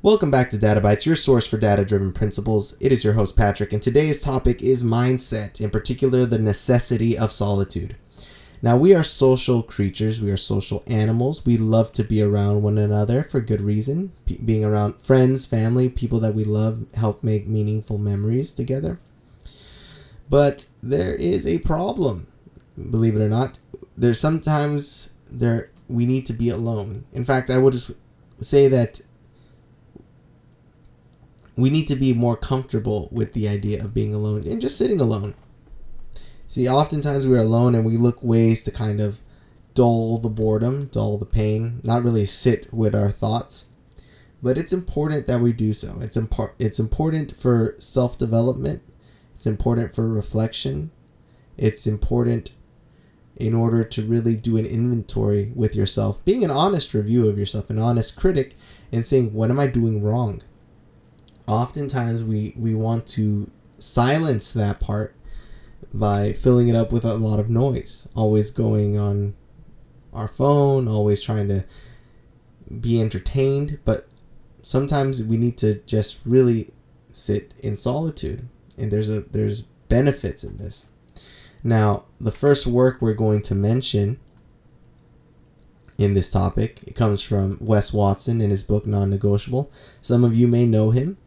Welcome back to DataBytez, your source for data-driven principles. It is your host, Patrick, and today's topic is mindset, in particular, the necessity of solitude. Now, we are social creatures. We are social animals. We love to be around one another for good reason. Being around friends, family, people that we love help make meaningful memories together. But there is a problem, believe it or not. There's sometimes we need to be alone. In fact, I would just say that we need to be more comfortable with the idea of being alone and just sitting alone. See, oftentimes we're alone and we look ways to kind of dull the boredom, dull the pain, not really sit with our thoughts. But it's important that we do so. It's important for self-development. It's important for reflection. It's important in order to really do an inventory with yourself, being an honest review of yourself, an honest critic, and saying, what am I doing wrong? Oftentimes we want to silence that part by filling it up with a lot of noise, always going on our phone, always trying to be entertained. But sometimes we need to just really sit in solitude, and there's benefits in this. Now, the first work we're going to mention in this topic, it comes from Wes Watson in his book Non-Negotiable. Some of you may know him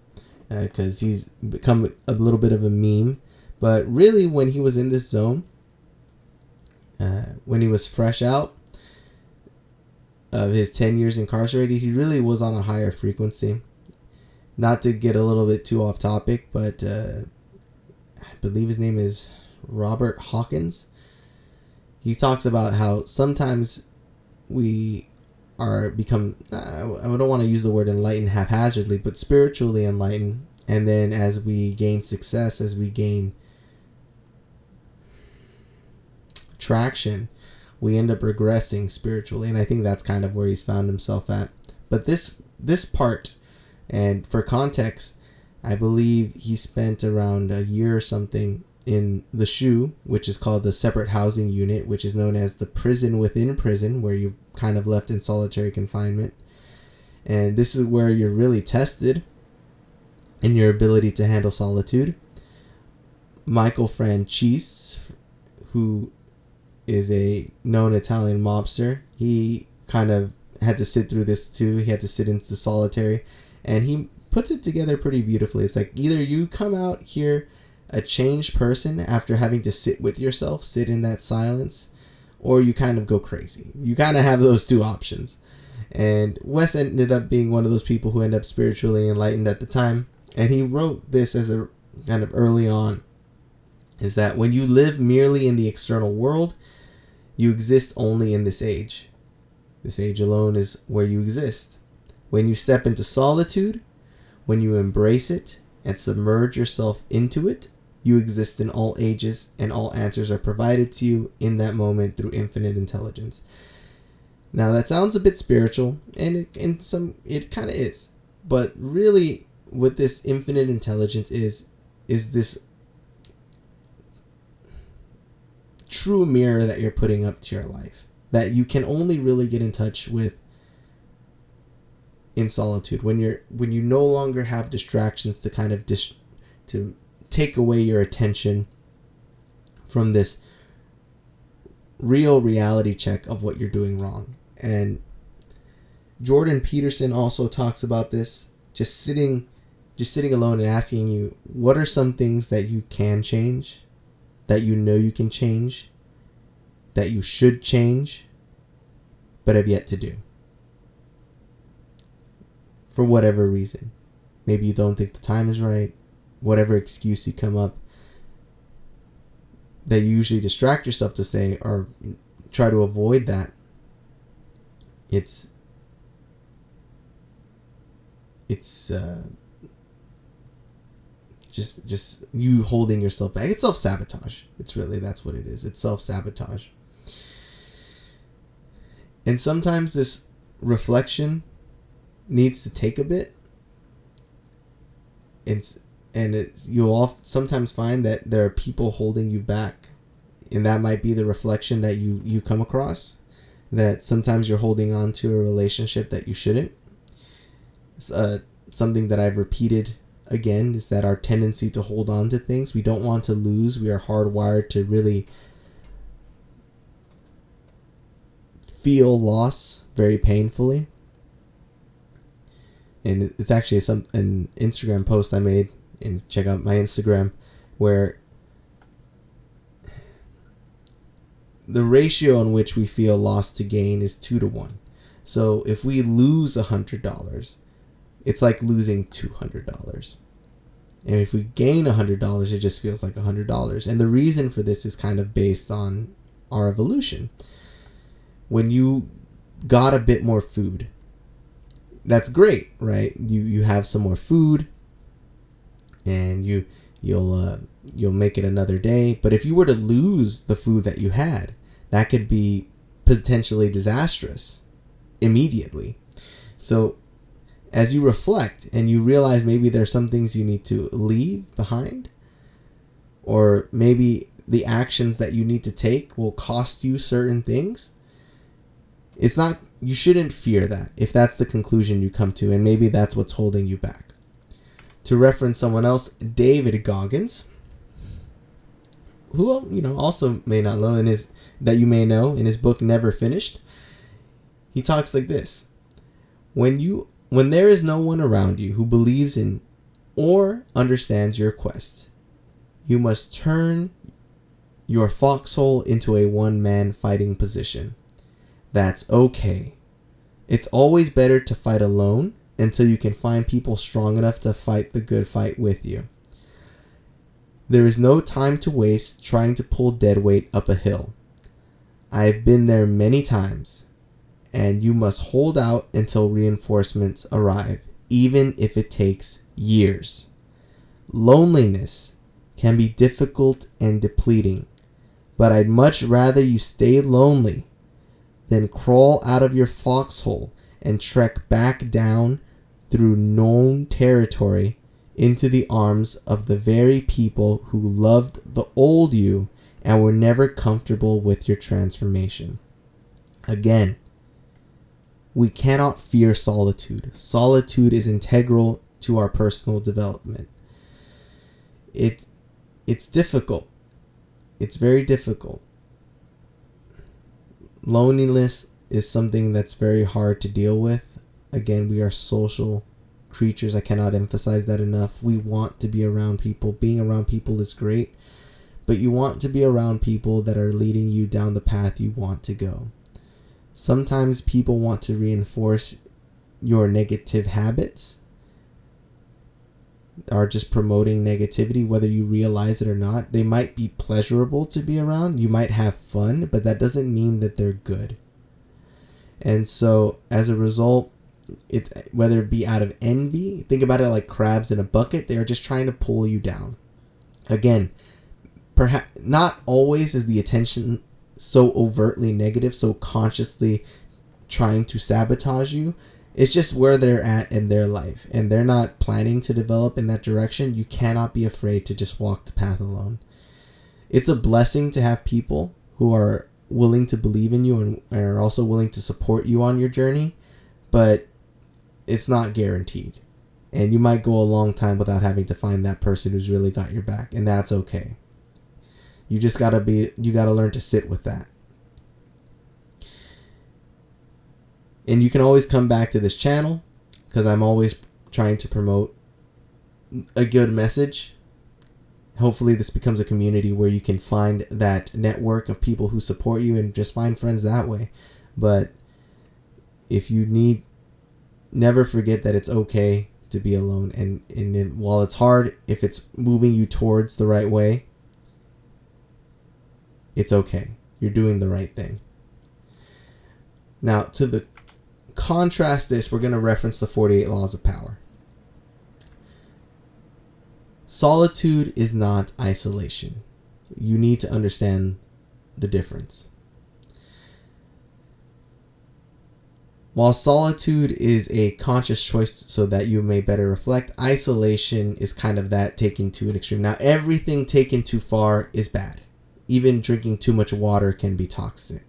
because he's become a little bit of a meme. But really, when he was in this zone, when he was fresh out of his 10 years incarcerated, he really was on a higher frequency. Not to get a little bit too off topic, but I believe his name is Robert Hawkins. He talks about how sometimes we become, I don't want to use the word enlightened haphazardly, but spiritually enlightened. And then as we gain success, as we gain traction, we end up regressing spiritually. And I think that's kind of where he's found himself at. But this part, and for context, I believe he spent around a year or something in the SHU, which is called the Separate Housing Unit, which is known as the prison within prison, where you're kind of left in solitary confinement. And this is where you're really tested in your ability to handle solitude. Michael Franchise, who is a known Italian mobster, he kind of had to sit through this too. He had to sit into solitary, and he puts it together pretty beautifully. It's like either you come out here a changed person after having to sit with yourself, sit in that silence, or you kind of go crazy. You kind of have those two options. And Wes ended up being one of those people who ended up spiritually enlightened at the time. And he wrote this as a kind of early on, is that when you live merely in the external world, you exist only in this age. This age alone is where you exist. When you step into solitude, when you embrace it and submerge yourself into it, you exist in all ages, and all answers are provided to you in that moment through infinite intelligence. Now that sounds a bit spiritual, and it kind of is. But really, what this infinite intelligence is this true mirror that you're putting up to your life, that you can only really get in touch with in solitude, when you no longer have distractions to kind of to take away your attention from this real reality check of what you're doing wrong. And Jordan Peterson also talks about this, just sitting alone and asking you, what are some things that you can change, that you know you can change, that you should change, but have yet to do? For whatever reason. Maybe you don't think the time is right. Whatever excuse you come up that you usually distract yourself to say or try to avoid that. It's just you holding yourself back. It's self-sabotage. That's what it is. It's self-sabotage. And sometimes this reflection needs to take a bit. You'll sometimes find that there are people holding you back, and that might be the reflection that you come across, that sometimes you're holding on to a relationship that you shouldn't. something that I've repeated again is that our tendency to hold on to things. We don't want to lose. We are hardwired to really feel loss very painfully. And it's actually an Instagram post I made, and check out my Instagram, where the ratio in which we feel loss to gain is 2-1. So if we lose $100, it's like losing $200. And if we gain $100, it just feels like $100. And the reason for this is kind of based on our evolution. When you got a bit more food, that's great, right? You have some more food, and you'll make it another day. But if you were to lose the food that you had, that could be potentially disastrous immediately. So as you reflect and you realize maybe there's some things you need to leave behind, or maybe the actions that you need to take will cost you certain things, you shouldn't fear that if that's the conclusion you come to, and maybe that's what's holding you back. To reference someone else, David Goggins, who also may not know in his book Never Finished, he talks like this: when there is no one around you who believes in or understands your quest, you must turn your foxhole into a one-man fighting position. That's okay. It's always better to fight alone until you can find people strong enough to fight the good fight with you. There is no time to waste trying to pull dead weight up a hill. I've been there many times, and you must hold out until reinforcements arrive, even if it takes years. Loneliness can be difficult and depleting, but I'd much rather you stay lonely than crawl out of your foxhole and trek back down through known territory into the arms of the very people who loved the old you and were never comfortable with your transformation. Again, we cannot fear solitude. Solitude is integral to our personal development. It's difficult. It's very difficult. Loneliness is something that's very hard to deal with. Again, we are social creatures. I cannot emphasize that enough. We want to be around people. Being around people is great, but you want to be around people that are leading you down the path you want to go. Sometimes people want to reinforce your negative habits, are just promoting negativity, whether you realize it or not. They might be pleasurable to be around. You might have fun, but that doesn't mean that they're good. And so as a result, whether it be out of envy, think about it like crabs in a bucket. They are just trying to pull you down. Again, perhaps not always is the attention so overtly negative, so consciously trying to sabotage you. It's just where they're at in their life, and they're not planning to develop in that direction. You cannot be afraid to just walk the path alone. It's a blessing to have people who are willing to believe in you and are also willing to support you on your journey, but it's not guaranteed. And you might go a long time without having to find that person who's really got your back, and that's okay. You gotta learn to sit with that. And you can always come back to this channel, because I'm always trying to promote a good message. Hopefully this becomes a community where you can find that network of people who support you and just find friends that way. But if you need, never forget that it's okay to be alone. And while it's hard, if it's moving you towards the right way, it's okay. You're doing the right thing. Now, to contrast this, we're going to reference the 48 laws of power. Solitude is not isolation. You need to understand the difference. While solitude is a conscious choice so that you may better reflect, isolation is kind of that taken to an extreme. Now, everything taken too far is bad. Even drinking too much water can be toxic.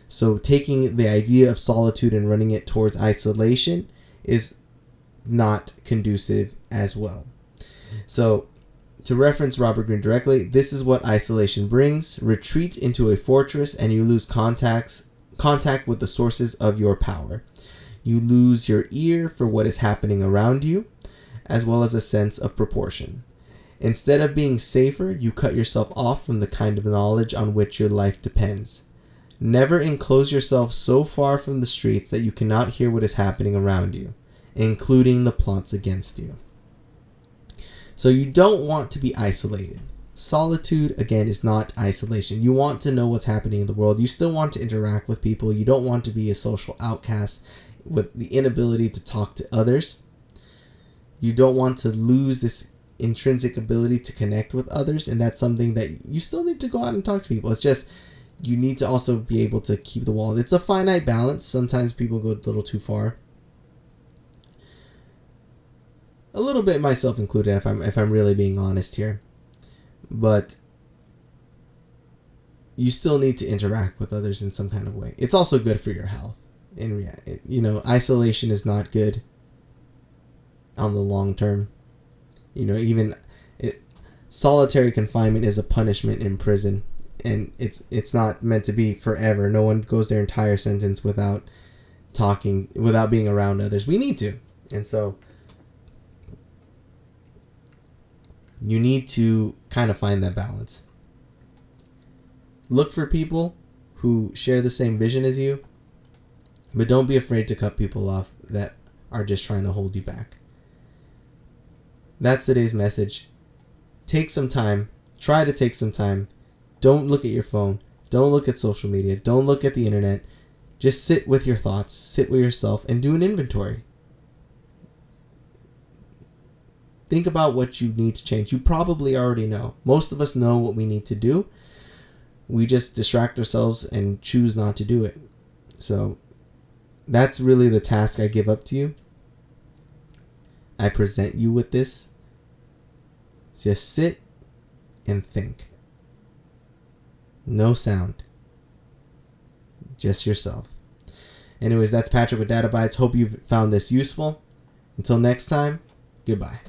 So taking the idea of solitude and running it towards isolation is not conducive as well. So, to reference Robert Greene directly, this is what isolation brings. Retreat into a fortress and you lose contact with the sources of your power. You lose your ear for what is happening around you, as well as a sense of proportion. Instead of being safer, you cut yourself off from the kind of knowledge on which your life depends. Never enclose yourself so far from the streets that you cannot hear what is happening around you, including the plots against you. So you don't want to be isolated. Solitude, again, is not isolation. You want to know what's happening in the world. You still want to interact with people. You don't want to be a social outcast with the inability to talk to others. You don't want to lose this intrinsic ability to connect with others, and that's something that you still need to go out and talk to people. It's just you need to also be able to keep the wall. It's a finite balance. Sometimes people go a little too far. A little bit, myself included, if I'm really being honest here. But you still need to interact with others in some kind of way. It's also good for your health. Isolation is not good on the long term. Solitary confinement is a punishment in prison, and it's not meant to be forever. No one goes their entire sentence without being around others. We need to, and so you need to kind of find that balance. Look for people who share the same vision as you, but don't be afraid to cut people off that are just trying to hold you back. That's today's message. Take some time. Try to take some time. Don't look at your phone. Don't look at social media. Don't look at the internet. Just sit with your thoughts. Sit with yourself and do an inventory. Think about what you need to change. You probably already know. Most of us know what we need to do. We just distract ourselves and choose not to do it. So that's really the task I give up to you. I present you with this. Just sit and think. No sound. Just yourself. Anyways, that's Patrick with DataBytez. Hope you've found this useful. Until next time, goodbye.